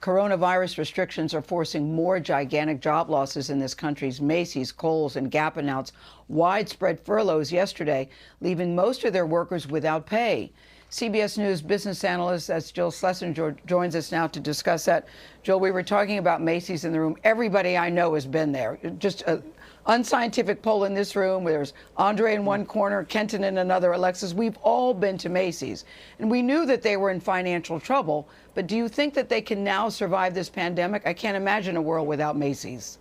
Coronavirus restrictions are forcing more gigantic job losses in this country's Macy's, Kohl's, and Gap announced widespread furloughs yesterday, leaving most of their workers without pay. CBS News business analyst, that's Jill Schlesinger, joins us now to discuss that. Jill, we were talking about Macy's in the room. Everybody I know has been there. Just an unscientific poll in this room. There's Andre in one corner, Kenton in another, Alexis. We've all been to Macy's. And we knew that they were in financial trouble. But do you think that they can now survive this pandemic? I can't imagine a world without Macy's.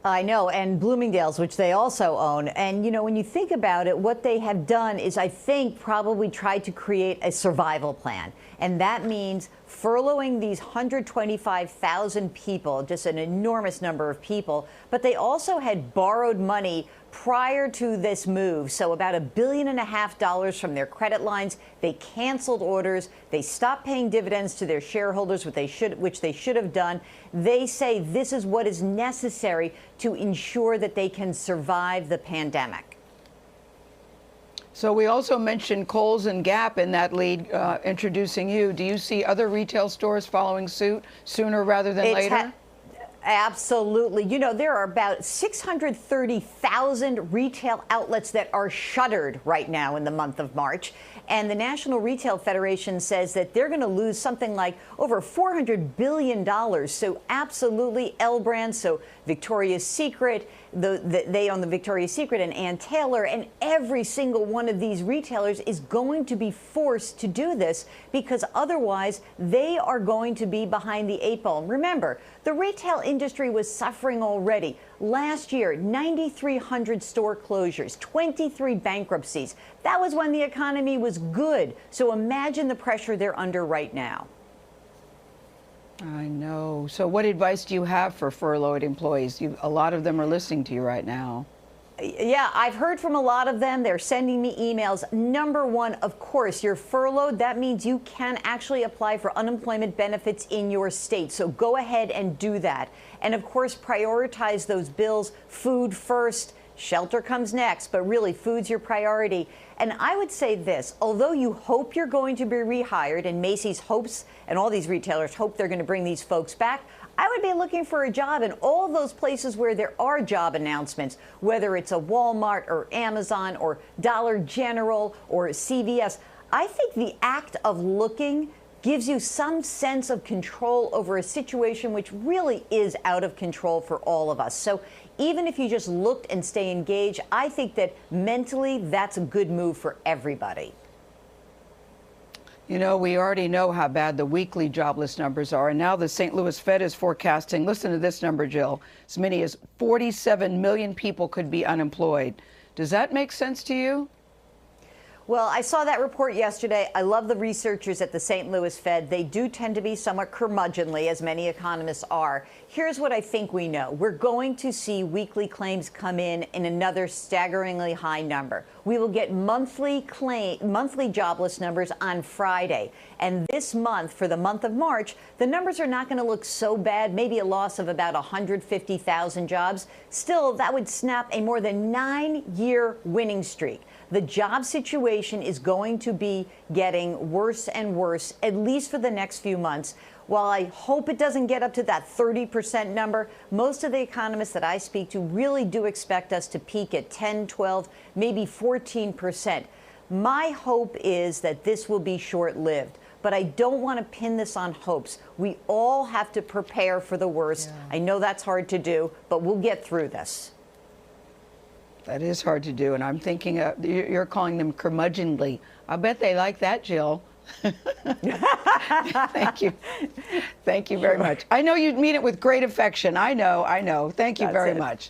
I know, and Bloomingdale's, which they also own. And, you know, when you think about it, what they have done is, I think, probably tried to create a survival plan. And that means furloughing these 125,000 people, just an enormous number of people. But they also had borrowed money prior to this move. So about $1.5 billion from their credit lines. They canceled orders. They stopped paying dividends to their shareholders, which they should have done. They say this is what is necessary to ensure that they can survive the pandemic. So we also mentioned Kohl's and Gap in that lead, introducing you. Do you see other retail stores following suit sooner rather than later? Absolutely. You know, there are about 630,000 retail outlets that are shuttered right now in the month of March. And the National Retail Federation says that they're going to lose something like over $400 billion. So absolutely, L Brand, so Victoria's Secret, they own the Victoria's Secret and Ann Taylor, and every single one of these retailers is going to be forced to do this because otherwise they are going to be behind the eight ball. Remember, the retail industry was suffering already. Last year, 9,300 store closures, 23 bankruptcies. That was when the economy was good. So imagine the pressure they're under right now. I know. So what advice do you have for furloughed employees? A lot of them are listening to you right now. Yeah, I've heard from a lot of them. They're sending me emails. Number one, of course, you're furloughed. That means you can actually apply for unemployment benefits in your state. So go ahead and do that. And of course, prioritize those bills. Food first. Shelter comes next, but really food's your priority. And I would say this, although you hope you're going to be rehired, and Macy's hopes, and all these retailers hope they're going to bring these folks back, I would be looking for a job in all of those places where there are job announcements, whether it's a Walmart or Amazon or Dollar General or CVS. I think the act of looking gives you some sense of control over a situation which really is out of control for all of us. So even if you just looked and stay engaged, I think that mentally that's a good move for everybody. You know, we already know how bad the weekly jobless numbers are, and now the St. Louis Fed is forecasting, listen to this number, Jill, as many as 47 million people could be unemployed. Does that make sense to you? Well, I saw that report yesterday. I love the researchers at the St. Louis Fed. They do tend to be somewhat curmudgeonly, as many economists are. Here's what I think we know. We're going to see weekly claims come in another staggeringly high number. We will get monthly jobless numbers on Friday. And this month, for the month of March, the numbers are not going to look so bad, maybe a loss of about 150,000 jobs. Still, that would snap a more than 9-year winning streak. The job situation is going to be getting worse and worse, at least for the next few months. While I hope it doesn't get up to that 30% number, most of the economists that I speak to really do expect us to peak at 10, 12, maybe 14%. My hope is that this will be short-lived, but I don't want to pin this on hopes. We all have to prepare for the worst. Yeah. I know that's hard to do, but we'll get through this. That is hard to do, and I'm thinking you're calling them curmudgeonly. I bet they like that, Jill. Thank you. Thank you very much. I know you mean it with great affection. I know. Thank you very much.